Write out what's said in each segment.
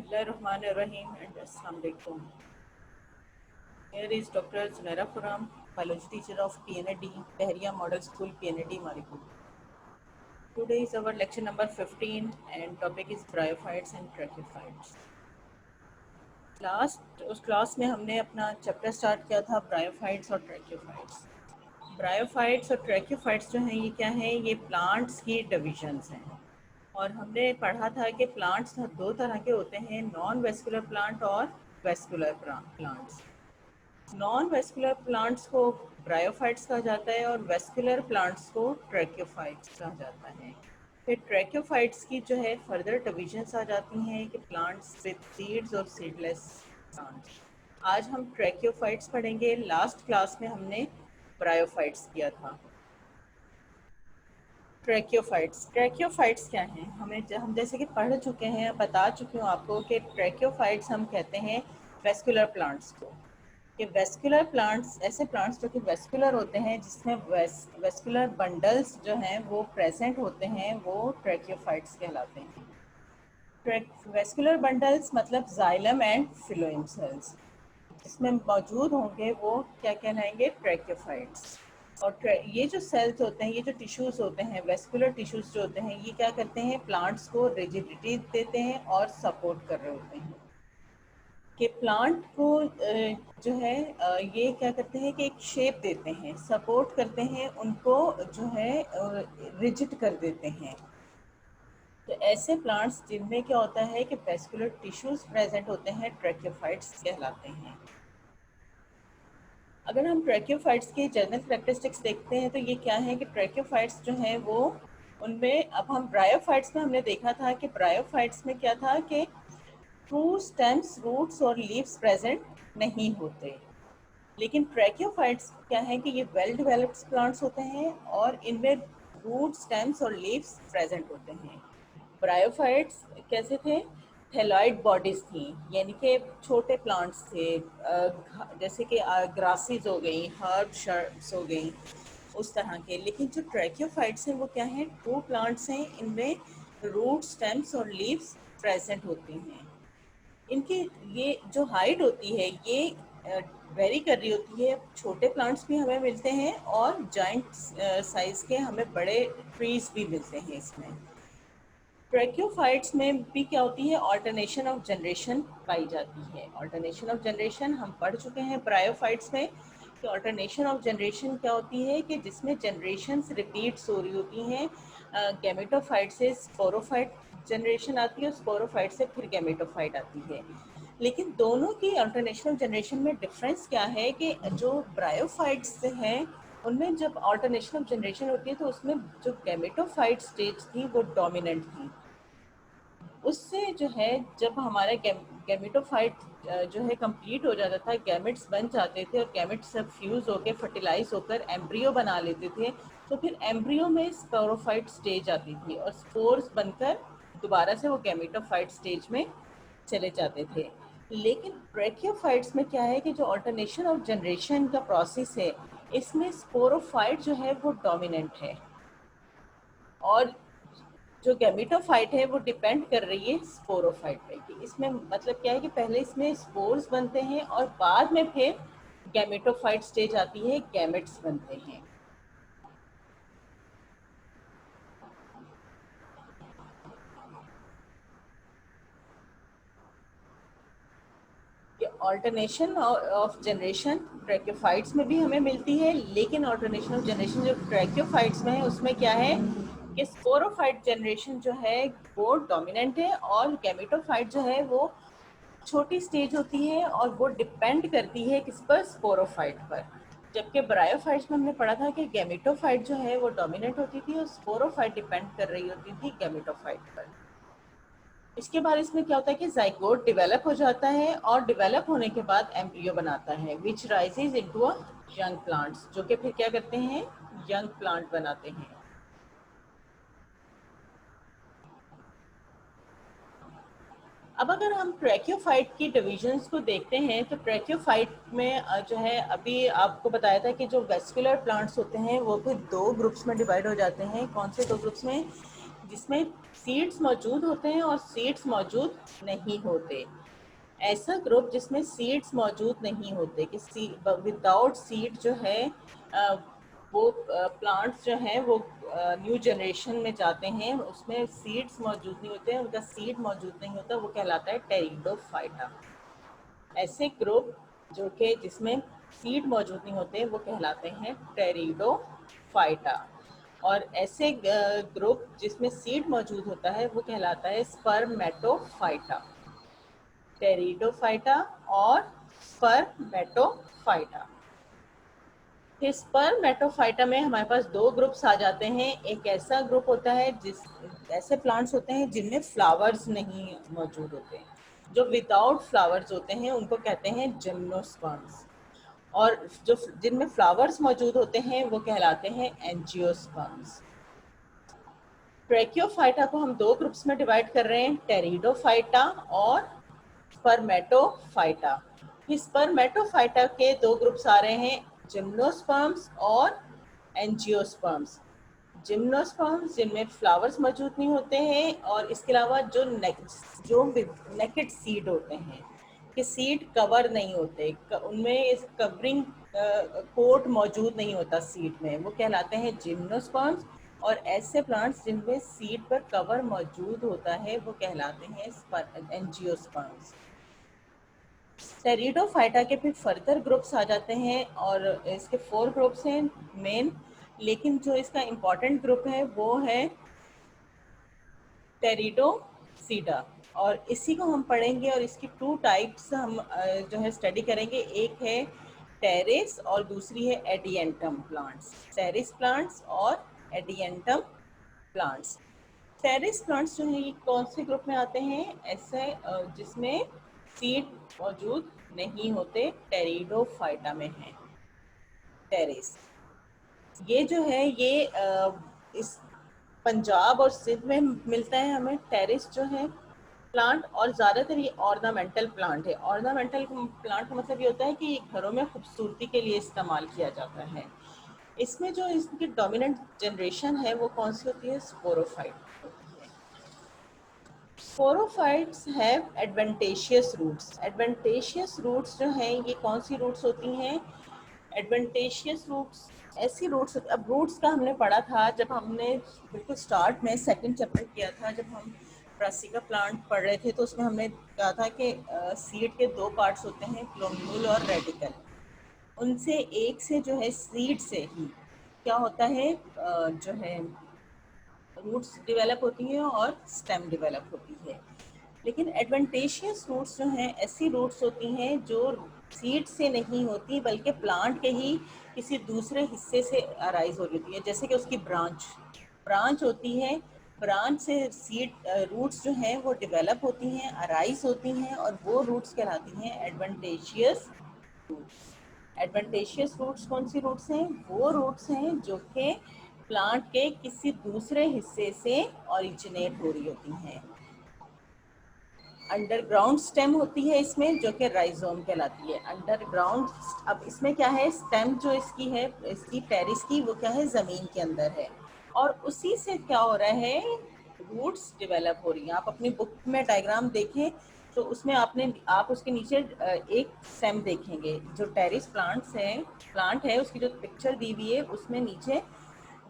Bismillahirrahmanirrahim and Assalamu alaikum. Here is Dr. Zunaira Furam, biology teacher of PNAD, Behriya Model School, PNAD, Maripur. Today is our lecture number 15 and topic is bryophytes and trachyphytes. उस class में हमने अपना chapter start किया था bryophytes और tracheophytes. Bryophytes और tracheophytes जो हैं ये क्या है, ये प्लांट्स की डिविजन्स हैं। और हमने पढ़ा था कि प्लांट्स दो तरह के होते हैं, नॉन वेस्कुलर प्लांट और vascular plants. Non vascular plants को ब्रायोफाइट्स कहा जाता है और वेस्कुलर प्लांट्स को ट्रैक्योफाइट्स कहा जाता है। फिर ट्रैक्योफाइट्स की जो है फर्दर डिविजन्स आ जाती हैं कि प्लांट्स विद सीड्स और सीडलेस प्लांट्स। आज हम ट्रैक्योफाइट्स पढ़ेंगे। लास्ट क्लास में हमने ब्रायोफाइट्स किया था। ट्रैक्योफाइट्स क्या हैं, हम जैसे कि पढ़ चुके हैं, बता चुकी हूँ आपको कि ट्रैक्योफाइट्स हम कहते हैं वेस्कुलर प्लांट्स को। कि वेस्कुलर प्लांट्स ऐसे प्लांट्स जो कि वेस्कुलर होते हैं, जिसमें वेस्कुलर बंडल्स जो हैं वो प्रेजेंट होते हैं, वो ट्रैक्योफाइट्स कहलाते हैं। वेस्कुलर बंडल्स मतलब जाइलम एंड फिलोएम सेल्स जिसमें मौजूद होंगे वो क्या कहलाएंगे, ट्रैक्योफाइट्स। और ये जो सेल्स होते हैं, ये जो टिश्यूज़ होते हैं, वेस्कुलर टिश्यूज़ जो होते हैं, ये क्या करते हैं, प्लांट्स को रिजिडिटी देते हैं और सपोर्ट कर रहे होते हैं। कि प्लांट को जो है ये क्या करते हैं कि एक शेप देते हैं, सपोर्ट करते हैं, उनको जो है रिजिड कर देते हैं। तो ऐसे प्लांट्स जिनमें क्या होता है कि वेस्कुलर टिश्यूज़ प्रेजेंट होते हैं, ट्रैक्योफाइट्स कहलाते हैं। अगर हम ट्रैक्योफाइट्स की जनरल कैरेक्टरिस्टिक्स देखते हैं तो ये क्या है कि ट्रैक्योफाइट्स जो हैं वो उनमें, अब हम ब्रायोफाइट्स में हमने देखा था कि ब्रायोफाइट्स में क्या था कि ट्रू स्टेम्स, रूट्स और लीव्स प्रेजेंट नहीं होते। लेकिन ट्रैक्योफाइट्स क्या है कि ये वेल डेवलप्ड प्लांट्स होते हैं और इनमें रूट, स्टेम्स और लीव्स प्रेजेंट होते हैं। ब्रायोफाइट्स कैसे थे, थैलॉइड बॉडीज थी, यानी कि छोटे प्लांट्स थे, जैसे कि ग्रासेस हो गई, हर्ब शर्ब्स हो गई, उस तरह के। लेकिन जो ट्रैक्योफाइट्स हैं वो क्या हैं, ट्रू प्लांट्स हैं, इनमें रूट, स्टेम्स और लीव्स प्रेजेंट होती हैं। इनकी ये जो हाइट होती है ये वेरी कर रही होती है। छोटे प्लांट्स भी हमें मिलते हैं और जाइंट साइज के हमें बड़े ट्रीज भी मिलते हैं इसमें। ट्रैक्योफाइट्स में भी क्या होती है, ऑल्टरनेशन ऑफ जनरेशन पाई जाती है। ऑल्टरनेशन ऑफ जनरेशन हम पढ़ चुके हैं ब्रायोफाइट्स में कि ऑल्टरनेशन ऑफ जनरेशन क्या होती है कि जिसमें जनरेशन्स रिपीट्स हो रही होती हैं। गैमेटोफाइट से स्पोरोफाइट जनरेशन आती है, स्पोरोफाइट से फिर गैमेटोफाइट आती है। लेकिन दोनों की ऑल्टरनेशन ऑफ जनरेशन में डिफरेंस क्या है कि जो ब्रायोफाइट्स हैं उनमें जब ऑल्टरनेशन ऑफ जनरेशन होती है तो उसमें जो गैमेटोफाइट स्टेज थी वो डोमिनेंट थी। उससे जो है जब हमारा गैमेटोफाइट जो है कंप्लीट हो जाता था, गैमेट्स बन जाते थे और गैमेट्स सब फ्यूज होकर फर्टिलाइज होकर एम्ब्रियो बना लेते थे, तो फिर एम्ब्रियो में स्पोरोफाइट स्टेज आती थी और स्पोर्स बनकर दोबारा से वो गैमेटोफाइट स्टेज में चले जाते थे। लेकिन ट्रैक्योफाइट्स में क्या है कि जो ऑल्टरनेशन ऑफ जनरेशन का प्रोसेस है, इसमें स्पोरोफाइट जो है वो डोमिनेंट है और जो गैमेटोफाइट है वो डिपेंड कर रही है स्पोरोफाइट पे। कि इसमें मतलब क्या है कि पहले इसमें स्पोर्स बनते हैं और बाद में फिर गैमेटोफाइट स्टेज आती है, गैमेट्स बनते हैं। ऑल्टरनेशन ऑफ जनरेशन ट्रैक्योफाइट्स में भी हमें मिलती है, लेकिन ऑल्टरनेशन ऑफ जनरेशन जो ट्रैक्योफाइट्स में है उसमें क्या है कि स्पोरोफाइट जनरेशन जो है वो डोमिनेंट है और गैमेटोफाइट जो है वो छोटी स्टेज होती है और वो डिपेंड करती है किस पर, स्पोरोफाइट पर। जबकि ब्रायोफाइट्स में हमने पढ़ा था कि गैमेटोफाइट जो है वो डोमिनेंट होती थी और स्पोरोफाइट डिपेंड कर रही होती थी गैमेटोफाइट पर। इसके बाद इसमें क्या होता है कि जाइगोट डेवलप हो जाता है और डेवलप होने के बाद एम्ब्रियो बनाता है, which rises into a young plants, जो कि फिर क्या करते हैं, यंग प्लांट बनाते हैं। अब अगर हम ट्रैक्योफाइट की डिविजन्स को देखते हैं तो ट्रैक्योफाइट में जो है अभी आपको बताया था कि जो वेस्कुलर प्लांट्स होते हैं वो फिर दो ग्रुप्स में डिवाइड हो जाते हैं। कौन से दो ग्रुप्स में, जिसमें सीड्स मौजूद होते हैं और सीड्स मौजूद नहीं होते। ऐसा ग्रुप जिसमें सीड्स मौजूद नहीं होते, कि विदाउट सीड जो है वो प्लांट्स जो हैं वो न्यू जनरेशन में जाते हैं, उसमें सीड्स मौजूद नहीं होते, उनका सीड मौजूद नहीं होता, वो कहलाता है टेरिडोफाइटा। ऐसे ग्रुप जो कि जिसमें सीड मौजूद नहीं होते वो कहलाते हैं टेरिडोफाइटा। और ऐसे ग्रुप जिसमें सीड मौजूद होता है वो कहलाता है स्पर्मेटोफाइटा। टेरिडोफाइटा और स्पर्मेटोफाइटा। स्पर्मेटोफाइटा में हमारे पास दो ग्रुप्स आ जाते हैं। एक ऐसा ग्रुप होता है ऐसे प्लांट्स होते हैं जिनमें फ्लावर्स नहीं मौजूद होते, जो विदाउट फ्लावर्स होते हैं उनको कहते हैं जिम्नोस्पर्म्स। और जो जिनमें फ्लावर्स मौजूद होते हैं वो कहलाते हैं एंजियोस्पर्म्स। ब्रैकियोफाइटा को हम दो ग्रुप्स में डिवाइड कर रहे हैं, टेरिडोफाइटा और स्पर्मेटोफाइटा। स्पर्मेटोफाइटा के दो ग्रुप्स आ रहे हैं, जिम्नोस्पर्म्स और एंजियोस्पर्म्स। जिम्नोस्पर्म्स जिनमें फ्लावर्स मौजूद नहीं होते हैं, और इसके अलावा जो नेकेड सीड होते हैं, कि सीड कवर नहीं होते, उनमें इस कवरिंग कोट मौजूद नहीं होता सीड में, वो कहलाते हैं जिम्नोस्पर्म्स। और ऐसे प्लांट्स जिनमें सीड पर कवर मौजूद होता है वो कहलाते हैं एंजियोस्पर्म्स। टेरिडोफाइटा के फिर फर्दर ग्रुप्स आ जाते हैं, और इसके 4 ग्रुप्स हैं मेन, लेकिन जो इसका इम्पॉर्टेंट ग्रुप है वो है टेरिडोसीडा। और इसी को हम पढ़ेंगे, और इसकी 2 टाइप्स हम जो है स्टडी करेंगे। एक है टेरेस और दूसरी है एडियंटम प्लांट्स। टेरेस प्लांट्स और एडियंटम प्लांट्स। टेरेस प्लांट्स जो है ये कौन से ग्रुप में आते हैं? ऐसे जिसमें सीड मौजूद नहीं होते, टेरिडोफाइटा में है टेरेस। ये जो है ये इस पंजाब और सिंध में मिलता है हमें टेरेस जो है प्लांट, और ज़्यादातर ये ऑर्नामेंटल प्लांट है। ऑर्नामेंटल प्लांट का मतलब ये होता है कि ये घरों में खूबसूरती के लिए इस्तेमाल किया जाता है। इसमें जो इसकी डोमिनेंट जनरेशन है वो कौन सी होती है? स्पोरोफाइट होती है। Sporophytes have adventitious roots. Adventitious roots जो हैं ये कौन सी रूट्स होती हैं? एडवेंटेशियस रूट्स ऐसी रूट्स, अब रूट्स का हमने पढ़ा था जब हमने बिल्कुल स्टार्ट में सेकंड चैप्टर किया था, जब हम ब्रासिका प्लांट पढ़ रहे थे, तो उसमें हमने कहा था कि सीड के 2 पार्ट्स होते हैं, प्लूम्यूल और रेडिकल। उनसे एक से जो है सीड से ही क्या होता है, जो है रूट्स डेवलप होती हैं और स्टेम डेवलप होती है। लेकिन एडवेंटेशियस रूट्स जो हैं ऐसी रूट्स होती हैं जो सीड से नहीं होती, बल्कि प्लांट के ही किसी दूसरे हिस्से से अराइज हो रही होती है। जैसे कि उसकी ब्रांच होती है, ब्रांच से सीड रूट्स जो हैं वो डेवलप होती हैं, अराइज होती हैं, और वो रूट्स कहलाती हैं एडवेंटेशियस रूट्स। एडवेंटेशियस रूट्स कौन सी रूट्स हैं? वो रूट्स हैं जो कि प्लांट के किसी दूसरे हिस्से से ओरिजिनेट हो रही होती हैं। अंडरग्राउंड स्टेम होती है इसमें, जो कि राइजोम कहलाती है। अंडरग्राउंड, अब इसमें क्या है, स्टेम जो इसकी है, इसकी टेरिस की, वो क्या है, ज़मीन के अंदर है, और उसी से क्या हो रहा है, रूट्स डेवलप हो रही हैं। आप अपनी बुक में डायग्राम देखें तो उसमें आप उसके नीचे एक स्टेम देखेंगे। जो टेरिस प्लांट है उसकी जो पिक्चर दी हुई है उसमें नीचे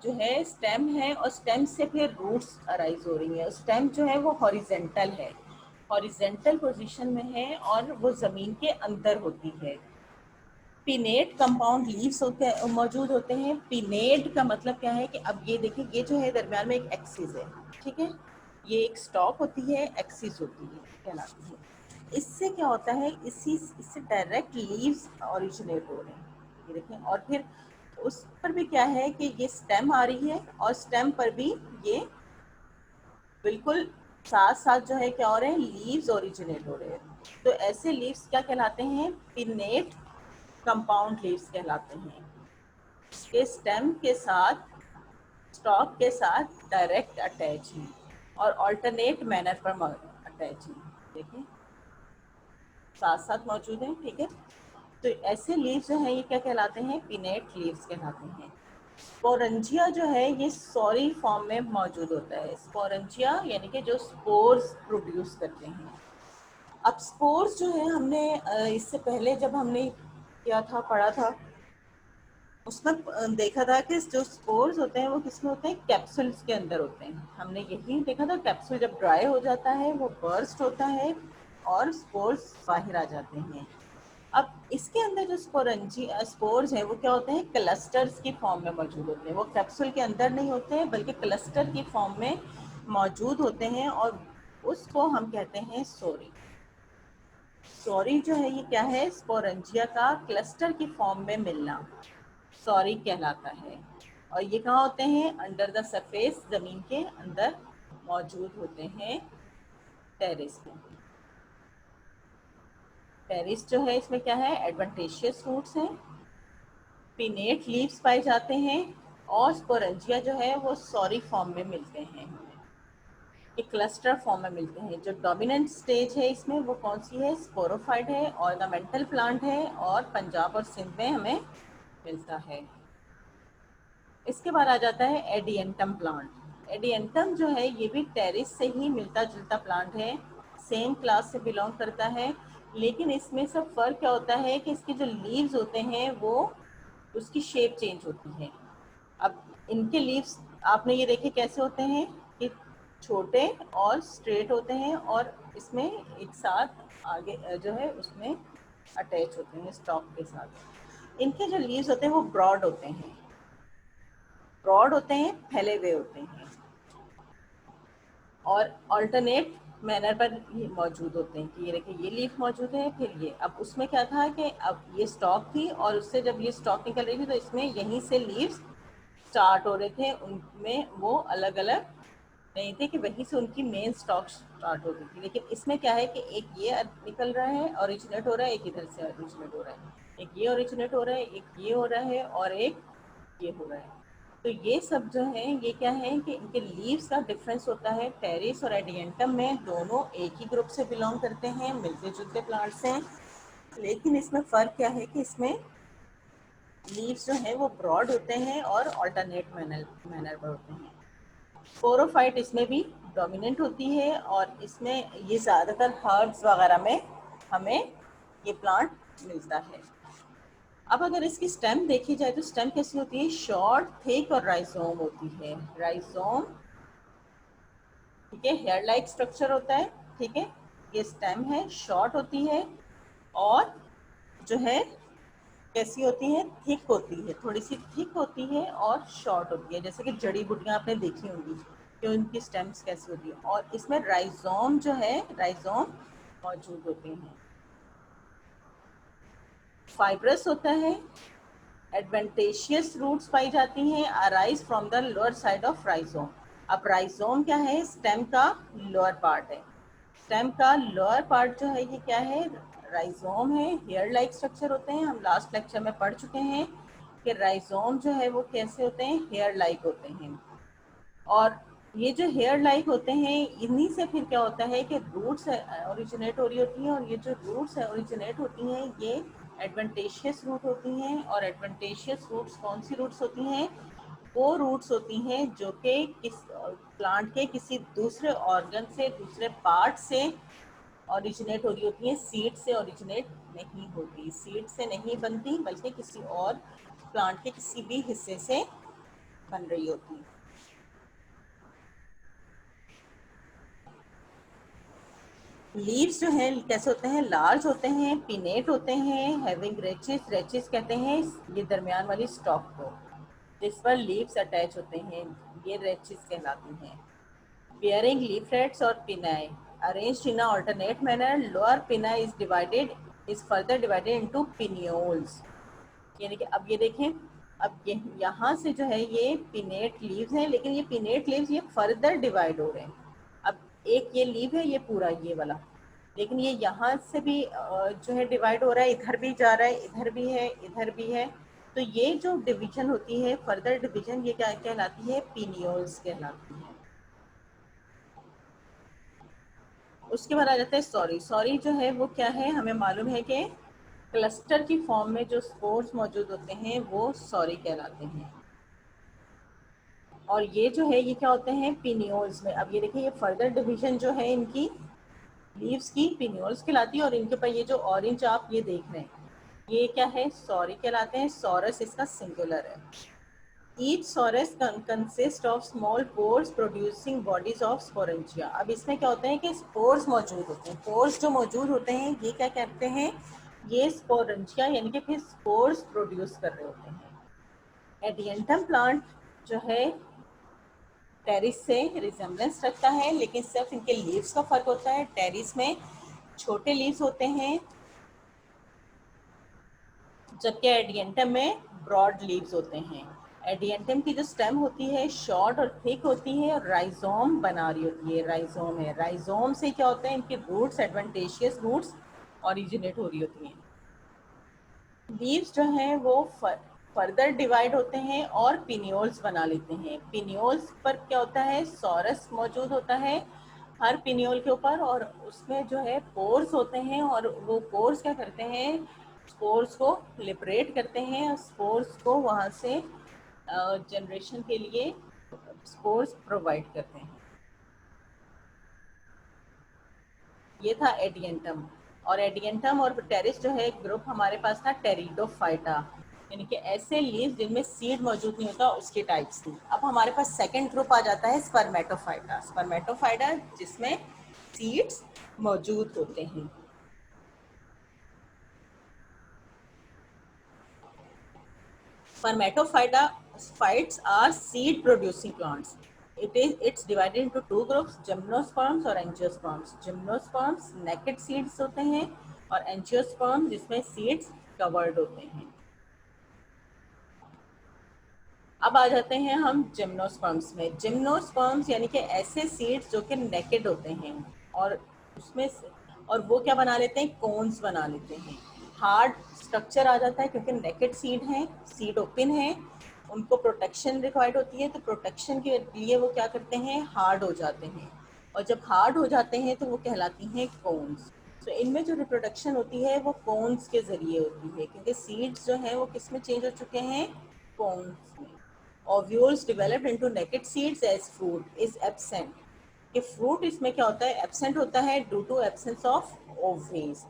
जो है स्टेम है, और स्टेम से फिर रूट्स अराइज हो रही है। स्टेम जो है वो हॉरिजेंटल है, हॉरिजेंटल पोजीशन में है, और वो ज़मीन के अंदर होती है। पिनेट कंपाउंड लीव्स मौजूद होते हैं। पिनेट का मतलब क्या है कि अब ये देखिए, ये जो है दरम्यान में एक एक्सिस है, ठीक है, ये एक स्टॉक होती है, एक्सिस होती है, कहलाती है। इससे क्या होता है, इससे डायरेक्ट लीव्स ओरिजिनेट हो रहे हैं, ये देखें। और फिर उस पर भी क्या है कि ये स्टेम आ रही है, और स्टेम पर भी ये बिल्कुल साथ साथ जो है क्या हो रहे हैं, लीव्स ओरिजिनेट हो रहे हैं। तो ऐसे लीव्स क्या कहलाते हैं? पिनेट कंपाउंड लीव्स कहलाते हैं। इसके स्टेम के साथ, स्टॉक के साथ डायरेक्ट अटैच हैं और ऑल्टरनेट मैनर पर अटैच हैं, देखिए साथ साथ मौजूद हैं, ठीक है। तो ऐसे लीव्स जो हैं ये क्या कहलाते हैं? पिनेट लीव्स कहलाते हैं। स्पोरेंजिया जो है ये सॉरी फॉर्म में मौजूद होता है। स्पोरेंजिया यानी कि जो स्पोर्स प्रोड्यूस करते हैं। अब स्पोर्स जो है हमने इससे पहले जब हमने किया था, पढ़ा था, उसमें देखा था कि जो स्पोर्स होते हैं वो किसमें होते हैं, कैप्सूल्स के अंदर होते हैं। हमने यही देखा था, कैप्सूल जब ड्राई हो जाता है वो बर्स्ट होता है और स्पोर्स बाहर आ जाते हैं। अब इसके अंदर जो स्पोर्स हैं वो क्या होते हैं, क्लस्टर्स की फॉर्म में मौजूद होते हैं। वो कैप्सूल के अंदर नहीं होते हैं बल्कि क्लस्टर की फॉर्म में मौजूद होते हैं और उसको हम कहते हैं सोरी। सॉरी जो है ये क्या है, स्पोरेंजिया का क्लस्टर की फॉर्म में मिलना सॉरी कहलाता है। और ये कहाँ होते हैं, अंडर द सरफेस, जमीन के अंदर मौजूद होते हैं टेरिस में। टेरिस जो है इसमें क्या है, एडवेंटेशियस रूट्स हैं, पिनेट लीव्स पाए जाते हैं और स्पोरेंजिया जो है वो सॉरी फॉर्म में मिलते हैं, एक क्लस्टर फॉर्म में मिलते हैं। जो डोमिनेंट स्टेज है इसमें वो कौन सी है, स्पोरोफाइट है, ऑर्नामेंटल प्लांट है और पंजाब और सिंध में हमें मिलता है। इसके बाद आ जाता है एडियंटम प्लांट। एडियंटम जो है ये भी टेरिस से ही मिलता जुलता प्लांट है, सेम क्लास से बिलोंग करता है, लेकिन इसमें सब फर्क क्या होता है कि इसके जो लीव्स होते हैं वो उसकी शेप चेंज होती है। अब इनके लीव्स आपने ये देखे कैसे होते हैं कि छोटे और स्ट्रेट होते हैं और इसमें एक साथ आगे जो है उसमें अटैच होते हैं स्टॉक के साथ। इनके जो लीव्स होते हैं वो ब्रॉड होते हैं, ब्रॉड होते हैं, फैले हुए होते हैं और अल्टरनेट मैनर पर ये मौजूद होते हैं कि ये देखिए ये लीफ मौजूद है, फिर ये। अब उसमें क्या था कि अब ये स्टॉक थी और उससे जब ये स्टॉक निकल रही थी तो इसमें यहीं से लीव्स स्टार्ट हो रहे थे, उनमें वो अलग अलग नहीं थे कि वहीं से उनकी मेन स्टॉक स्टार्ट होती थी। लेकिन इसमें क्या है कि एक ये निकल रहा है, ओरिजिनेट हो रहा है, एक इधर से ओरिजिनेट हो रहा है, एक ये ओरिजिनेट हो रहा है, एक ये हो रहा है और एक ये हो रहा है। तो ये सब जो है ये क्या है कि इनके लीव्स का डिफरेंस होता है। टेरिस और एडियंटम में दोनों एक ही ग्रुप से बिलोंग करते हैं, मिलते जुलते प्लांट्स हैं, लेकिन इसमें फ़र्क क्या है कि इसमें लीव्स जो हैं वो ब्रॉड होते हैं और अल्टरनेट मैनर पर होते हैं। स्पोरोफाइट इसमें भी डोमिनेंट होती है और इसमें ये ज़्यादातर हर्ब्स वगैरह में हमें ये प्लांट मिलता है। अब अगर इसकी स्टेम देखी जाए तो स्टेम कैसी होती है, शॉर्ट, थिक और राइजोम होती है। राइजोम, ठीक है, हेयर लाइक स्ट्रक्चर होता है, ठीक है। ये स्टेम है, शॉर्ट होती है और जो है कैसी होती है, थिक होती है, थोड़ी सी थिक होती है और शॉर्ट होती है। जैसे कि जड़ी बूटियां आपने देखी होंगी कि उनकी स्टेम्स कैसी होती है। और इसमें राइजोम जो है, राइजोम मौजूद होते हैं, फाइब्रस होता है, एडवेंटेशियस रूट्स पाई जाती हैं, arise from the lower side of rhizome. अब राइजोम क्या है, स्टेम का लोअर पार्ट है। स्टेम का लोअर पार्ट जो है ये क्या है, राइजोम है, हेयर लाइक स्ट्रक्चर होते हैं। हम लास्ट लेक्चर में पढ़ चुके हैं कि राइजोम जो है वो कैसे होते हैं, हेयर लाइक होते हैं। और ये जो हेयर लाइक होते हैं इन्हीं से फिर क्या होता है कि रूट्स ओरिजिनेट हो रही होती हैं और ये जो रूट्स ओरिजिनेट होती हैं ये एडवेंटेशियस रूट होती हैं। और एडवेंटेशियस रूट्स कौन सी रूट्स होती हैं, वो रूट्स होती हैं जो कि किस प्लांट के किसी दूसरे ऑर्गन से, दूसरे पार्ट से ओरिजिनेट हो रही होती हैं, सीड से ओरिजिनेट नहीं होती, सीड से नहीं बनती बल्कि किसी और प्लांट के किसी भी हिस्से से बन रही होती है। लीव्स जो हैं कैसे होते हैं, लार्ज होते हैं, पिनेट होते हैं, हैविंग रेचिस, रेचिस कहते हैं ये दरमियान वाली स्टॉक को जिस पर लीव्स अटैच होते हैं, ये रेचिस कहलाती हैं। bearing leaflets or pinnae arranged in a alternate manner, lower pinnae is further divided into pinnules। यानी कि अब ये देखें, अब ये यहाँ से जो है ये पिनेट लीव्स हैं, लेकिन ये पिनेट लीव्स ये फर्दर डिवाइड हो रहे हैं। अब एक ये लीव है, ये पूरा ये वाला, लेकिन ये यहाँ से भी जो है डिवाइड हो रहा है, इधर भी जा रहा है, इधर भी है, इधर भी है। तो ये जो डिवीजन होती है, फर्दर डिवीजन, ये क्या कहलाती है, पिनियोल्स कहलाती है। उसके बाद आ जाता है सॉरी। सॉरी जो है वो क्या है, हमें मालूम है कि क्लस्टर की फॉर्म में जो स्पोर्स मौजूद होते हैं वो सॉरी कहलाते हैं। और ये जो है ये क्या होते हैं, पिनियोल्स में। अब ये देखिए ये फर्दर डिवीजन जो है इनकी लीव्स की पिनियोल्स कहलाती है, और इनके ऊपर ये जो ऑरेंज आप ये देख रहे हैं ये क्या है, सॉरी कहलाते हैं। सॉरस इसका सिंगुलर है। Each sorus consist of small pores producing bodies of sporangia। अब इसमें क्या होता है कि स्पोर्स मौजूद होते हैं। पोर्स जो मौजूद होते हैं ये क्या कहते हैं, ये स्पोरेंजिया यानी कि फिर स्पोर्स प्रोड्यूस कर रहे होते हैं। एडियंटम प्लांट जो है टेरिस से रिजेम्बलेंस रखता है, लेकिन सिर्फ इनके लीव्स का फर्क होता है। टेरिस में छोटे लीव्स होते हैं, जबकि एडियंटम में ब्रॉड लीव्स होते हैं। एडियंटम की जो स्टेम होती है शॉर्ट और थिक होती है, और राइजोम बना रही होती है। राइजोम है, राइजोम से क्या होता है इनके रूट्स, एडवेंटेशियस रूट्स ओरिजिनेट हो रही होती हैं। लीव्स जो हैं वो फर्दर डिवाइड होते हैं और पिनियोल्स बना लेते हैं। पिनियोल्स पर क्या होता है, सॉरस मौजूद होता है हर पिनियोल के ऊपर, और उसमें जो है पोर्स होते हैं, और वो पोर्स क्या करते हैं, स्पोर्स को लिबरेट करते हैं, और स्पोर्स को वहाँ से जनरेशन के लिए स्पोर्स प्रोवाइड करते हैं। ये था एडियंटम। और एडियंटम और टेरिस जो है ग्रुप हमारे पास था टेरिडोफाइटा, यानी कि ऐसे लीव्स जिनमें सीड मौजूद नहीं होता उसके टाइप्स थी। अब हमारे पास सेकंड ग्रुप आ जाता है स्पर्मेटोफाइटा। स्पर्मेटोफाइटा जिसमें सीड्स मौजूद होते हैं। Spermatophytes are seed producing plants. It's divided into two groups, gymnosperms और angiosperms। Gymnosperms naked seeds होते हैं, और angiosperms जिसमें seeds covered होते हैं। अब आ जाते हैं हम जिम्नोस्पर्म्स में। जिम्नोस्पर्म्स यानी कि ऐसे सीड्स जो कि नेकेड होते हैं, और उसमें और वो क्या बना लेते हैं, कोन्स बना लेते हैं। हार्ड स्ट्रक्चर आ जाता है क्योंकि नेकेड सीड हैं, सीड ओपन है, उनको प्रोटेक्शन रिक्वायर्ड होती है, तो प्रोटेक्शन के लिए वो क्या करते हैं, हार्ड हो जाते हैं। और जब हार्ड हो जाते हैं तो वो कहलाती हैं कोन्स। तो इनमें जो रिप्रोडक्शन होती है वो कोन्स के जरिए होती है, क्योंकि सीड्स जो हैं वो किस में चेंज हो चुके हैं, कोन्स में। Ovules developed into naked seeds as fruit is absent। कि फ्रूट इसमें क्या होता है, एब्सेंट होता है due to absence of ovaries.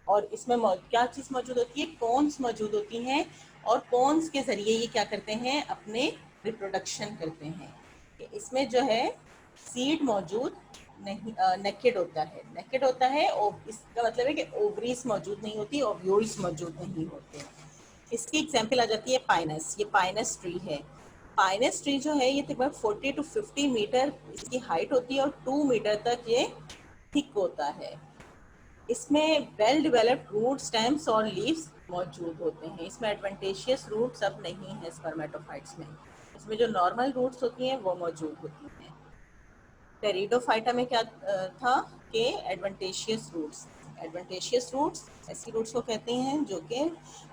और इसमें क्या चीज़ मौजूद होती है, कॉन्स मौजूद होती हैं, और कॉन्स के जरिए ये क्या करते हैं, अपने रिप्रोडक्शन करते हैं। कि इसमें जो है सीड मौजूद नहीं, नेकेड होता है, नेकेड होता है। इसका मतलब है कि ओवरीज मौजूद नहीं होती, ओव्यूल्स मौजूद नहीं होते। इसकी एग्जाम्पल आ जाती है पाइनस। ये पाइनस ट्री है। पाइनस ट्री जो है ये तकरीबन 40 to 50 मीटर इसकी हाइट होती है, और 2 मीटर तक ये थिक होता है। इसमें वेल डेवलप्ड रूट, स्टेम्स और लीव्स मौजूद होते हैं। इसमें एडवेंटेशियस रूट्स अब नहीं है स्पर्मेटोफाइट्स में। इसमें जो नॉर्मल रूट्स होती हैं वो मौजूद होती हैं। टेरिडोफाइटा में क्या था कि एडवेंटेशियस रूट्स। एडवेंटेशियस रूट्स ऐसी रूट्स को कहते हैं जो कि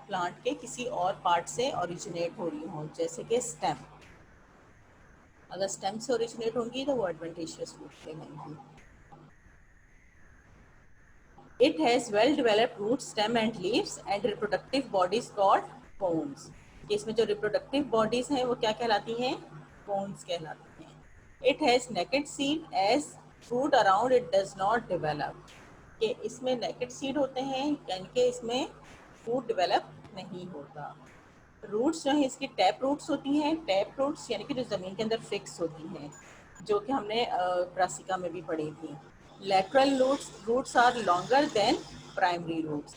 प्लांट के किसी और पार्ट से ओरिजिनेट हो रही हो, जैसे कि स्टेम। अगर स्टेम से ओरिजिनेट होंगी तो वो एडवेंटेशियस रूट कहलाएंगी। It has well developed roots, stem and leaves and reproductive bodies called cones। इसमें जो reproductive bodies हैं वो क्या कहलाती हैं, cones कहलाती हैं। It has naked seed as fruit around it does not develop। कि इसमें naked seed होते हैं यानी कि इसमें fruit develop नहीं होता। रूट्स जो है इसकी टैप रूट्स होती हैं। टैप रूट्स यानी कि जो ज़मीन के अंदर फिक्स होती हैं, जो कि हमने ब्रासिका में भी पढ़ी थी। Lateral roots are longer than primary roots.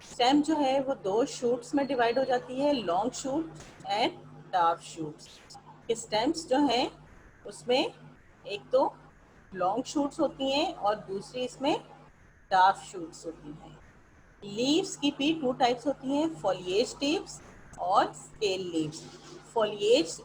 Stem जो है वो दो शूट्स में डिवाइड हो जाती है, long shoot and dark shoots. Stems जो हैं उसमें एक तो लॉन्ग शूट्स होती हैं और दूसरी इसमें डार्क शूट्स होती हैं। लीव्स की भी टू टाइप्स होती हैं, फॉलिएज टिप्स और स्केल लीव्स। फॉलिएज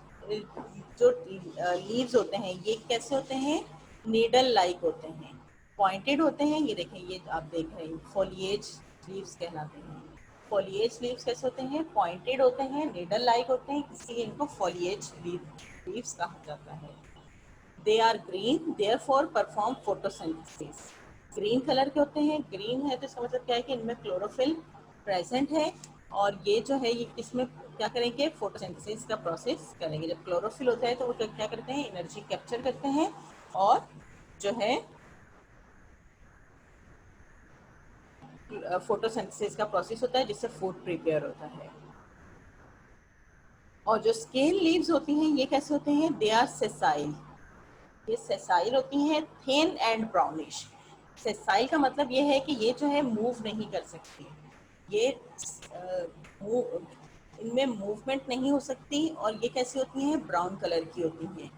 जो लीव्स होते हैं ये कैसे होते हैं, नीडल लाइक होते हैं, पॉइंटेड होते हैं। ये देखें, ये आप देख रहे हैं फॉलिएज लीव्स कहलाते हैं। फॉलिएज लीव्स कैसे होते हैं, पॉइंटेड होते हैं, नीडल लाइक होते हैं, इसलिए इनको फॉलिएज लीव्स कहा जाता है। They are green therefore perform photosynthesis. Green colour के होते हैं। ग्रीन है तो इसका मतलब क्या है कि इनमें क्लोरोफिल प्रेजेंट है, और ये जो है ये इसमें क्या करेंगे, फोटोसिंथेसिस का प्रोसेस करेंगे। जब क्लोरोफिल होता है तो वो क्या करते हैं, एनर्जी कैप्चर करते हैं और जो है फोटोसिंथेसिस का प्रोसेस होता है जिससे फूड प्रिपेयर होता है। और जो स्केल लीव्स होती हैं ये कैसे होते हैं, दे आर सेसाइल। ये सेसाइल होती हैं, थिन एंड ब्राउनिश। सेसाइल का मतलब ये है कि ये जो है मूव नहीं कर सकती, ये इनमें मूवमेंट नहीं हो सकती। और ये कैसी होती हैं, ब्राउन कलर की होती हैं।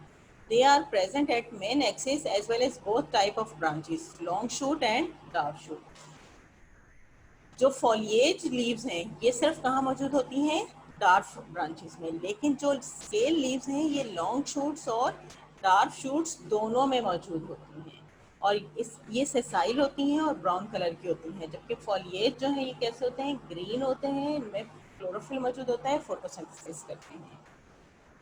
They are present at main axis as well as both type of branches, long shoot and dark shoot. जो फॉलिएज लीव्स हैं ये सिर्फ कहाँ मौजूद होती हैं, डार्क ब्रांचेस में, लेकिन जो स्केल लीव्स हैं ये लॉन्ग शूट्स और डार्क शूट्स दोनों में मौजूद होती हैं। और ये सेसाइल होती हैं और ब्राउन कलर की होती हैं, जबकि फॉलिएज जो है ये कैसे होते हैं, ग्रीन होते हैं, इनमें क्लोरोफिल मौजूद होता है, फोटोसिंथेसिस करते हैं।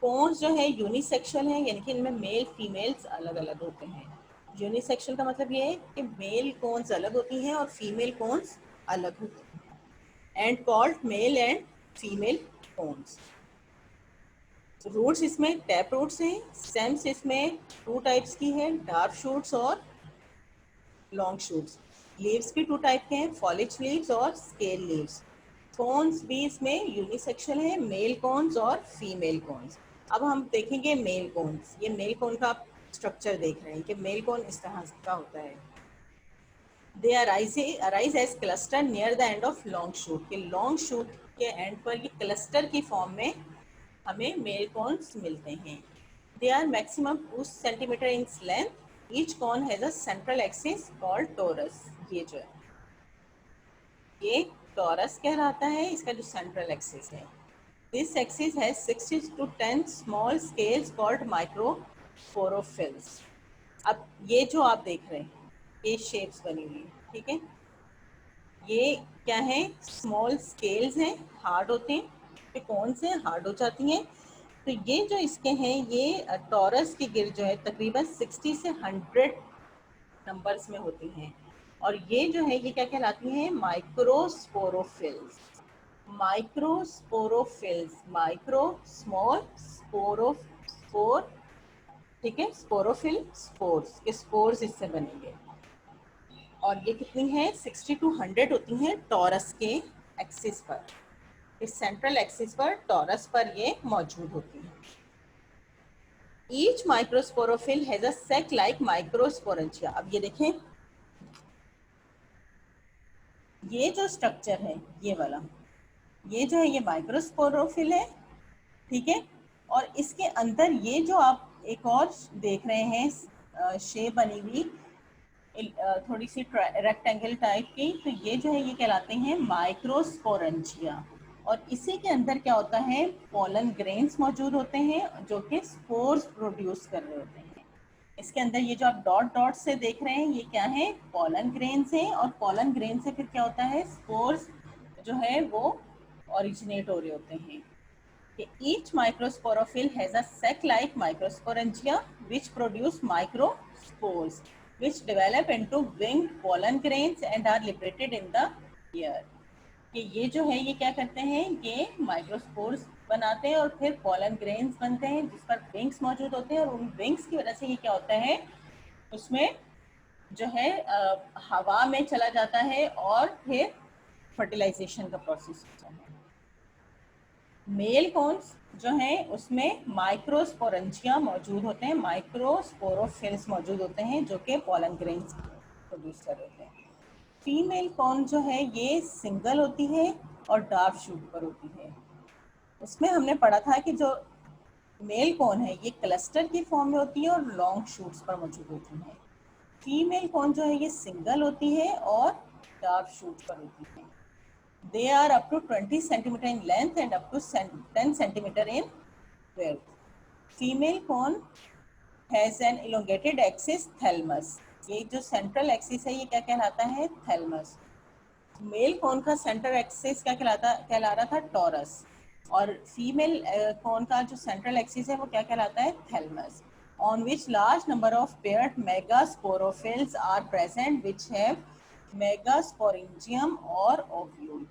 कोन्स जो है यूनिसेक्शुअल है, यानी कि इनमें मेल फीमेल्स अलग अलग होते हैं। यूनिसेक्शुअल का मतलब ये है कि मेल कोन्स अलग होती हैं और फीमेल कोन्स अलग होते हैं, and called male and female cones. Roots इसमें टैप रूट्स हैं। स्टेम्स इसमें टू टाइप्स की है, डार्क शूट्स और लॉन्ग शूट्स। लीव्स भी टू टाइप के हैं, फॉलिज लीव्स और स्केल लीव्स। थोन्स भी इसमें यूनिसेक्शुअल है, मेल कोन्स और फीमेल कोन्स। अब हम देखेंगे मेल कोन्स। ये मेल कोन का स्ट्रक्चर देख रहे हैं कि मेल कोन इस तरह का होता है। दे arise as cluster near the end of long shoot, के लॉन्ग शूट के एंड पर ये क्लस्टर की फॉर्म में हमें मेल कॉन्स मिलते हैं। They are maximum 2 centimetre in length. Each cone has a central axis called torus. ये जो है ये टोरस कहलाता है, इसका जो सेंट्रल एक्सिस है। This axis has 6 to 10 small scales called microsporophylls. अब ये जो आप देख रहे हैं ये शेप्स बनी हुई है, ठीक है, ये क्या है, स्मॉल स्केल्स हैं, हार्ड होते हैं, ये कौन से हार्ड हो जाती हैं। तो ये जो इसके हैं ये टॉरस की गिर जो है तकरीबन 60 से 100 नंबर्स में होती हैं। और ये जो है ये क्या कहलाती हैं, microsporophylls. Microsporophylls, micro small spore, ठीक है, स्पोरोफिल स्पोर्स, के स्पोर्स इससे बनेंगे। और ये कितनी है, 60 to 100 होती हैं टॉरस के एक्सिस पर, इस सेंट्रल एक्सिस पर टॉरस पर ये मौजूद होती हैं। Each microsporophyll has a sac like microsporangia. अब ये देखें, ये जो स्ट्रक्चर है ये वाला, ये जो है ये माइक्रोस्पोरोफिल है, ठीक है। और इसके अंदर ये जो आप एक और देख रहे हैं शेप बनी हुई थोड़ी सी रेक्टेंगल टाइप की, तो ये जो है ये कहलाते हैं माइक्रोस्पोरेंजिया। और इसी के अंदर क्या होता है, पोलन ग्रेन्स मौजूद होते हैं जो कि स्पोर्स प्रोड्यूस कर रहे होते हैं। इसके अंदर ये जो आप डॉट डॉट से देख रहे हैं ये क्या है, पोलन ग्रेन्स हैं। और पोलन ग्रेन से फिर क्या होता है, स्पोर्स जो है वो ओरिजिनेट हो रहे होते हैं। Each microsporophyll has a sac-like microsporangia which produce microspores which develop into winged pollen grains and are liberated in the air. कि ये जो है ये क्या करते हैं, ये माइक्रोस्पोर्स बनाते हैं और फिर पोलन ग्रेन्स बनते हैं जिस पर विंग्स मौजूद होते हैं। और उन विंग्स की वजह से ये क्या होता है, उसमें जो है हवा में चला जाता है और फिर फर्टिलाइजेशन का प्रोसेस होता है। मेल कॉन्स जो हैं उसमें माइक्रोस्पोरेंजिया मौजूद होते हैं, माइक्रोस्पोरोफिल्स मौजूद होते हैं जो कि पोलन ग्रेन्स प्रोड्यूस कर रहे होते हैं। फीमेल कॉन जो है ये सिंगल होती है और डार्क शूट पर होती है। उसमें हमने पढ़ा था कि जो मेल कॉन है ये क्लस्टर की फॉर्म में होती है और लॉन्ग शूट्स पर मौजूद होती है। फीमेल कॉन जो है ये सिंगल होती है और डार्क शूट पर होती है। They are up to 20 centimeter in length and up to 10 centimeter in width. Female cone has an elongated axis thalamus. ये जो सेंट्रल एक्सिस है ये क्या कहलाता है, थैलमस। मेल कॉन का सेंट्रल एक्सिस क्या कहला रहा था, टॉरस। और फीमेल कॉन का जो सेंट्रल एक्सिस है वो क्या कहलाता है, thalamus, on which large number of paired megasporophylls are present which have megasporangium और ओव्यूल।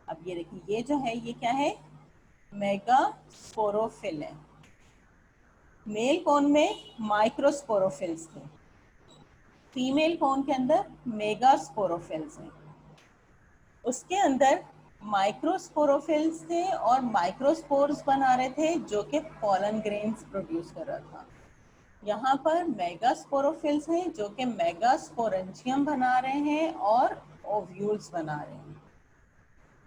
अब ये देखिए ये जो है ये क्या है, मेगास्पोरोफिल है। मेल कौन में माइक्रोस्पोरोफिल्स थे, फीमेल कौन के अंदर मेगास्पोरोफिल्स हैं। उसके अंदर माइक्रोस्पोरोफिल्स थे और माइक्रोस्पोर्स बना रहे थे जो कि पॉलन ग्रेन्स प्रोड्यूस कर रहा था। यहाँ पर मेगास्पोरोफिल्स हैं जो कि मेगास्पोरेंजियम बना रहे हैं और ओव्यूल्स बना रहे हैं।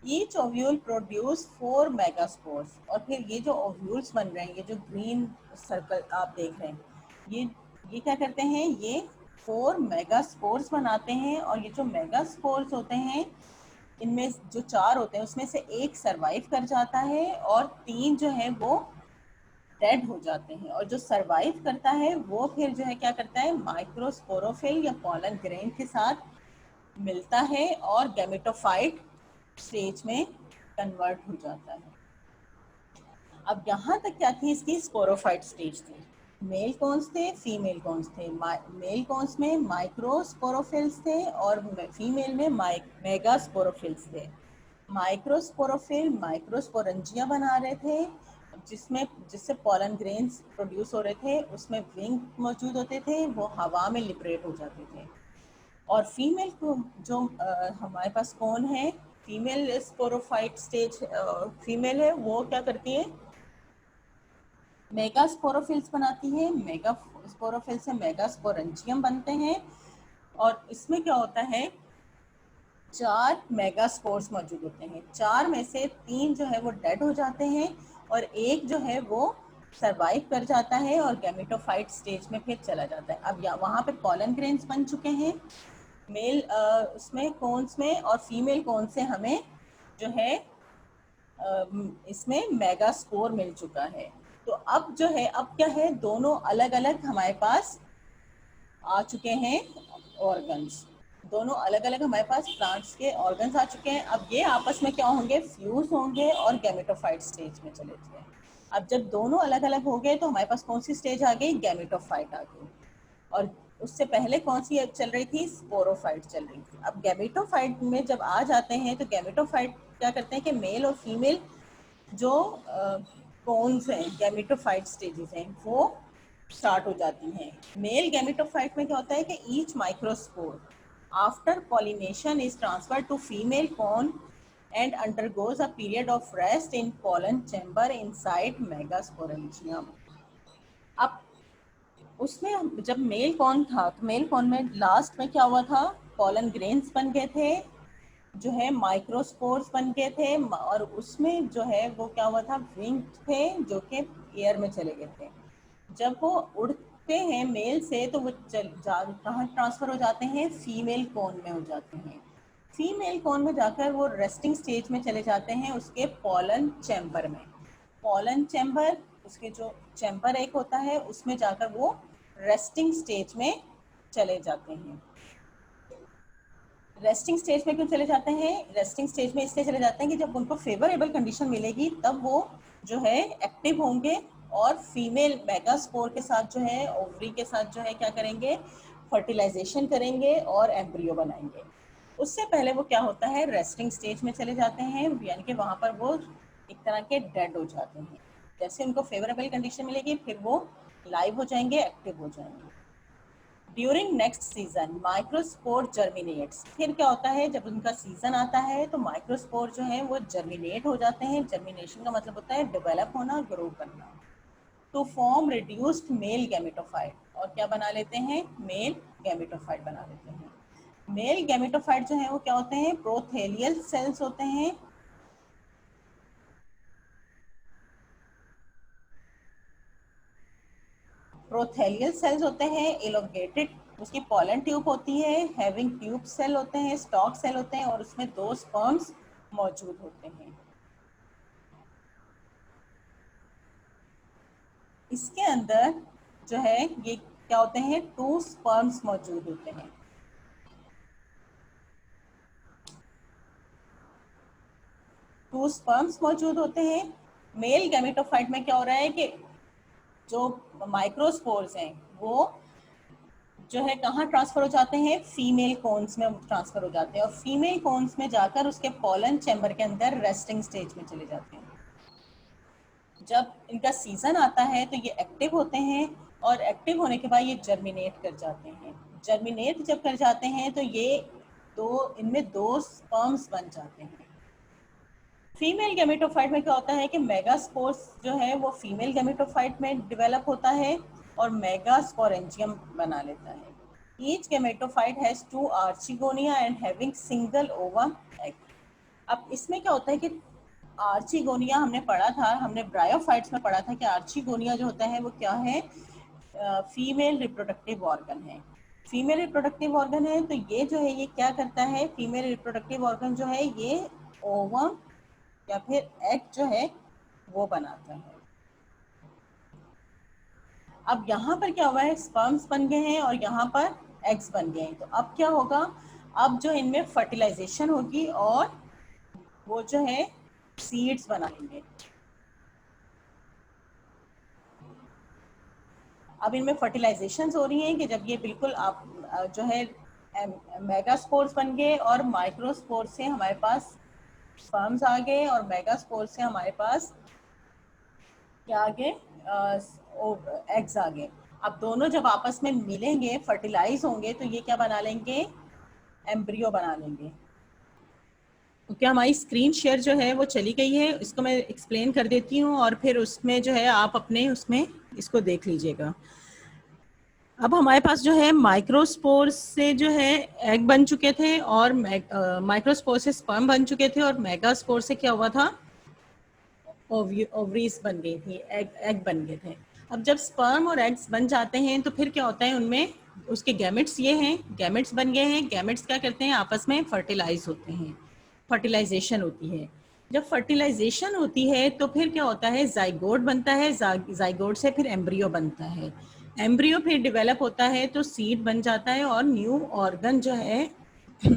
Each ovule produce 4 megaspores. और फिर ये जो ओव्यूल्स बन रहे हैं, ये जो ग्रीन सर्कल आप देख रहे हैं, ये क्या करते हैं, ये 4 मेगास्पोर्स बनाते हैं। और ये जो मेगास्पोर्स होते हैं, इनमें जो 4 होते हैं उसमें से एक सरवाइव कर जाता है और 3 जो है वो डेड हो जाते हैं। और जो सरवाइव करता है वो फिर जो है क्या करता है, माइक्रोस्पोरोफिल या पॉलन ग्रेन के साथ मिलता है और गैमेटोफाइट स्टेज में कन्वर्ट हो जाता है। अब यहाँ तक क्या थी, इसकी स्पोरोफाइट स्टेज थी। मेल कॉन्स थे, फीमेल कॉन्स थे। मेल कॉन्स में माइक्रोस्पोरोफिल्स थे और फीमेल में मेगास्पोरोफिल्स थे। माइक्रोस्पोरोफिल माइक्रोस्पोरेंजिया बना रहे थे जिससे पॉलन ग्रेन्स प्रोड्यूस हो रहे थे। उसमें विंग मौजूद होते थे, वो हवा में लिबरेट हो जाते थे। और फीमेल को जो हमारे पास कौन है, फीमेल स्पोरोफाइट स्टेज फीमेल है, वो क्या करती है, मेगास्पोरोफिल्स बनाती है। मेगास्पोरोफिल से मेगास्पोरेंजियम बनते हैं। और इसमें क्या होता है, 4 मेगास्पोर्स मौजूद होते हैं। 4 में से 3 जो है वो डेड हो जाते हैं और एक जो है वो सरवाइव कर जाता है और गैमेटोफाइट स्टेज में फिर चला जाता है। अब वहाँ पे पॉलन ग्रेन्स बन चुके हैं मेल उसमें कॉन्स में, और फीमेल कॉन से हमें जो है इसमें मेगास्पोर मिल चुका है। तो अब जो है, अब क्या है, दोनों अलग अलग हमारे पास आ चुके हैं ऑर्गन्स। दोनों अलग अलग हमारे पास प्लांट्स के ऑर्गन्स आ चुके हैं। अब ये आपस में क्या होंगे, फ्यूज होंगे और गैमेटोफाइट स्टेज में चले जाए। अब जब दोनों अलग अलग हो गए तो हमारे पास कौन सी स्टेज आ गई, गैमेटोफाइट आ गई। और उससे पहले कौन सी चल रही थी, स्पोरोफाइट चल रही थी। अब गैमेटोफाइट में जब आ जाते हैं तो गैमेटोफाइट क्या करते हैं कि मेल और फीमेल जो कॉन्स हैं, गैमेटोफाइट स्टेजेस हैं, वो स्टार्ट हो जाती हैं। मेल गैमेटोफाइट में क्या होता है कि each microspore after pollination is transfer to female cone and undergoes a period of rest in pollen chamber inside megasporangium. अब उसमें जब मेल कॉन था तो मेल कॉन में लास्ट में क्या हुआ था, पॉलन ग्रेन्स बन गए थे, जो है माइक्रोस्पोर्स बन गए थे। और उसमें जो है वो क्या हुआ था, विंग थे जो कि एयर में चले गए थे। जब वो उड़ते हैं मेल से तो वो कहाँ ट्रांसफर हो जाते हैं, फीमेल कॉन में हो जाते हैं। फीमेल कॉन में जाकर वो रेस्टिंग स्टेज में चले जाते हैं उसके पॉलन चैम्बर में। पॉलन चैम्बर, उसके जो चैम्बर एक होता है उसमें जाकर वो रेस्टिंग स्टेज में चले जाते हैं। रेस्टिंग स्टेज में क्यों चले जाते हैं, रेस्टिंग स्टेज में इसलिए चले जाते हैं कि जब उनको फेवरेबल कंडीशन मिलेगी तब वो जो है एक्टिव होंगे और फीमेल मेगास्पोर के साथ जो है, ओवरी के साथ जो है क्या करेंगे, फर्टिलाइजेशन करेंगे और एम्ब्रियो बनाएंगे। उससे पहले वो क्या होता है, रेस्टिंग स्टेज में चले जाते हैं, यानी कि वहाँ पर वो एक तरह के डेड हो जाते हैं। जैसे उनको फेवरेबल कंडीशन मिलेगी फिर वो लाइव हो जाएंगे, एक्टिव हो जाएंगे। During next season microspore germinates. फिर क्या होता है, जब उनका सीजन आता है तो माइक्रोस्पोर जो है वो जर्मिनेट हो जाते हैं। जर्मिनेशन का मतलब होता है डेवलप होना, ग्रो करना। To form reduced male gametophyte, और क्या बना लेते हैं, मेल गैमेटोफाइट बना लेते हैं। मेल गैमेटोफाइट जो है वो क्या होते हैं, प्रोथेलियल सेल्स होते हैं। प्रोथेलियल सेल्स होते हैं, एलोगेटेड उसकी पॉलन ट्यूब होती है, हैविंग ट्यूब सेल होते हैं, स्टॉक सेल होते हैं और उसमें 2 स्पर्म्स मौजूद होते हैं। इसके अंदर जो है ये क्या होते हैं, 2 स्पर्म्स मौजूद होते हैं। टू स्पर्म्स मौजूद होते हैं। मेल गैमेटोफाइट में क्या हो रहा है कि जो माइक्रोस्पोर्स हैं वो जो है कहाँ ट्रांसफर हो जाते हैं, फीमेल कॉन्स में ट्रांसफर हो जाते हैं और फीमेल कॉन्स में जाकर उसके पॉलन चैम्बर के अंदर रेस्टिंग स्टेज में चले जाते हैं। जब इनका सीजन आता है तो ये एक्टिव होते हैं और एक्टिव होने के बाद ये जर्मिनेट कर जाते हैं। जर्मिनेट जब कर जाते हैं तो ये इनमें दो स्पर्म्स बन जाते हैं। फीमेल गैमेटोफाइट में क्या होता है कि मेगास्पोर्स जो है वो फीमेल गैमेटोफाइट में डेवलप होता है और मेगास्पोरेंजियम बना लेता है। Each gametophyte has 2 archegonia and having single ovum egg. अब इसमें क्या होता है कि आर्चिगोनिया हमने पढ़ा था, हमने ब्रायोफाइट्स में पढ़ा था कि आर्चिगोनिया जो होता है वो क्या है, फीमेल रिप्रोडक्टिव ऑर्गन है। फीमेल रिप्रोडक्टिव ऑर्गन है तो ये जो है ये क्या करता है, फीमेल रिप्रोडक्टिव ऑर्गन जो है ये ओवम या फिर एग जो है वो बनाता है। अब यहाँ पर क्या हुआ है, स्पर्म्स बन गए हैं और यहाँ पर एग्स बन गए हैं। तो अब क्या होगा, अब जो इनमें फर्टिलाइजेशन होगी और वो जो है सीड्स बनाएंगे। अब इनमें फर्टिलाइजेशन हो रही हैं कि जब ये बिल्कुल आप जो है मेगास्पोर्स बन गए और माइक्रोस्पोर्स से हमारे पास स्पर्म्स आ गए और मेगास्पोर्स से हमारे पास क्या आ गए, एग्स आ गए। अब दोनों जब आपस में मिलेंगे, फर्टिलाइज होंगे तो ये क्या बना लेंगे, एम्ब्रियो बना लेंगे। क्योंकि हमारी स्क्रीन शेयर जो है वो चली गई है, इसको मैं एक्सप्लेन कर देती हूँ और फिर उसमें जो है आप अपने उसमें इसको देख लीजिएगा। अब हमारे पास जो है माइक्रोस्पोर से जो है एग बन चुके थे और माइक्रोस्पोर से स्पर्म बन चुके थे और मेगास्पोर से क्या हुआ था, ओवरीज बन गई थी, एग बन गए थे। अब जब स्पर्म और एग्स बन जाते हैं तो फिर क्या होता है, उनमें उसके गैमेट्स ये हैं, गैमेट्स बन गए हैं। गैमेट्स क्या करते हैं, आपस में फर्टिलाइज होते हैं, फर्टिलाइजेशन होती है। जब फर्टिलाइजेशन होती है तो फिर क्या होता है, जाइगोट बनता है, जाइगोट से फिर एम्ब्रियो बनता है, एम्ब्रियो फिर डेवलप होता है तो सीड बन जाता है और न्यू ऑर्गन जो है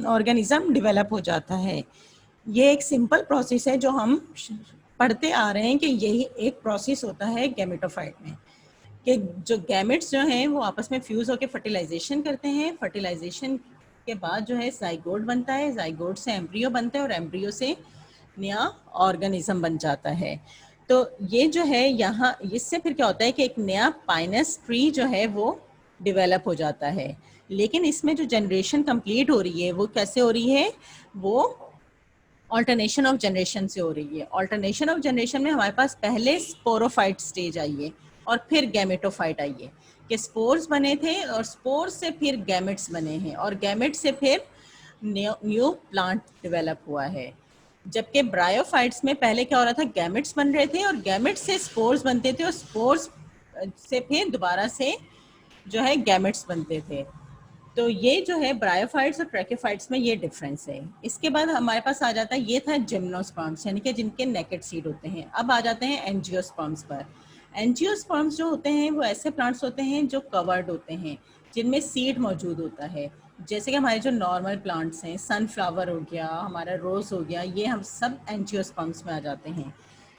ऑर्गेनिज्म डेवलप हो जाता है। ये एक सिंपल प्रोसेस है जो हम पढ़ते आ रहे हैं कि यही एक प्रोसेस होता है गैमेटोफाइट में, कि जो गैमेट्स जो हैं वो आपस में फ्यूज होकर फर्टिलाइजेशन करते हैं। फर्टिलाइजेशन के बाद जो है जाइगोट बनता है, जाइगोट से एम्ब्रियो बनता है और एम्ब्रियो से नया ऑर्गेनिज्म बन जाता है। तो ये जो है यहाँ इससे फिर क्या होता है कि एक नया पाइनस ट्री जो है वो डेवलप हो जाता है। लेकिन इसमें जो जनरेशन कंप्लीट हो रही है वो कैसे हो रही है, वो ऑल्टरनेशन ऑफ जनरेशन से हो रही है। ऑल्टरनेशन ऑफ जनरेशन में हमारे पास पहले स्पोरोफाइट स्टेज आई है और फिर गैमेटोफाइट आई है, कि स्पोर्स बने थे और स्पोर्स से फिर गैमेट्स बने हैं और गैमेट से फिर न्यू प्लांट डेवलप हुआ है। जबकि ब्रायोफाइट्स में पहले क्या हो रहा था, गैमेट्स बन रहे थे और गैमेट्स से स्पोर्स बनते थे और स्पोर्स से फिर दोबारा से जो है गैमेट्स बनते थे। तो ये जो है ब्रायोफाइट्स और ट्रैकोफाइट्स में ये डिफरेंस है। इसके बाद हमारे पास आ जाता है, ये था जिम्नोस्पर्म्स यानी कि जिनके नेकेड सीड होते हैं। अब आ जाते हैं एंजियोस्पर्म्स पर। एंजियोस्पर्म्स जो होते हैं वो ऐसे प्लांट्स होते हैं जो कवर्ड होते हैं, जिनमें सीड मौजूद होता है। जैसे कि हमारे जो नॉर्मल प्लांट्स हैं, सनफ्लावर हो गया, हमारा रोज हो गया, ये हम सब एंजियोस्पर्म्स में आ जाते हैं।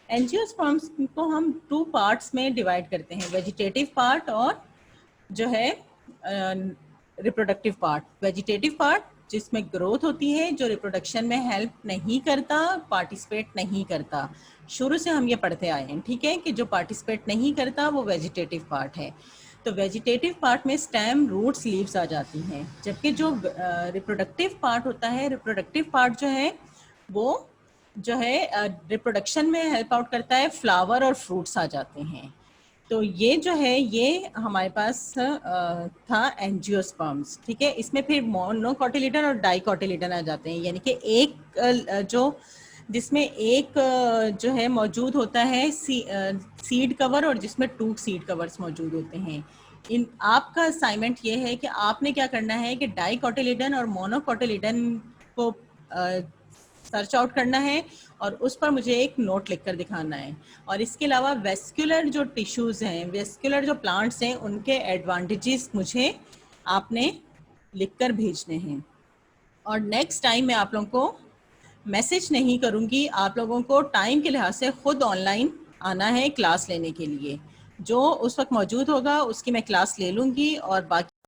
एंजियोस्पर्म्स को हम 2 पार्ट्स में डिवाइड करते हैं, वेजिटेटिव पार्ट और जो है रिप्रोडक्टिव पार्ट। वेजिटेटिव पार्ट जिसमें ग्रोथ होती है, जो रिप्रोडक्शन में हेल्प नहीं करता, पार्टिसिपेट नहीं करता। शुरू से हम ये पढ़ते आए हैं, ठीक है, कि जो पार्टिसिपेट नहीं करता वो वेजिटेटिव पार्ट है। तो वेजिटेटिव पार्ट में स्टेम, रूट्स, लीव्स आ जाती हैं। जबकि जो रिप्रोडक्टिव पार्ट होता है, रिप्रोडक्टिव पार्ट जो है वो जो है रिप्रोडक्शन में हेल्प आउट करता है, फ्लावर और फ्रूट्स आ जाते हैं। तो ये जो है ये हमारे पास था एंजियोस्पर्म्स, ठीक है। इसमें फिर मोनोकोटिलिडन और डाइकोटिलिडन आ जाते हैं, यानी कि एक जो जिसमें एक जो है मौजूद होता है सीड कवर और जिसमें 2 सीड कवर्स मौजूद होते हैं। इन आपका असाइनमेंट ये है कि आपने क्या करना है कि डाइकोटिलिडन और मोनोकोटिलिडन को सर्च आउट करना है और उस पर मुझे एक नोट लिखकर दिखाना है। और इसके अलावा वेस्कुलर जो टिश्यूज़ हैं, वेस्कुलर जो प्लांट्स हैं, उनके एडवांटेजेस मुझे आपने लिखकर भेजने हैं। और नेक्स्ट टाइम मैं आप लोगों को मैसेज नहीं करूँगी, आप लोगों को टाइम के लिहाज से खुद ऑनलाइन आना है क्लास लेने के लिए। जो उस वक्त मौजूद होगा उसकी मैं क्लास ले लूँगी और बाकी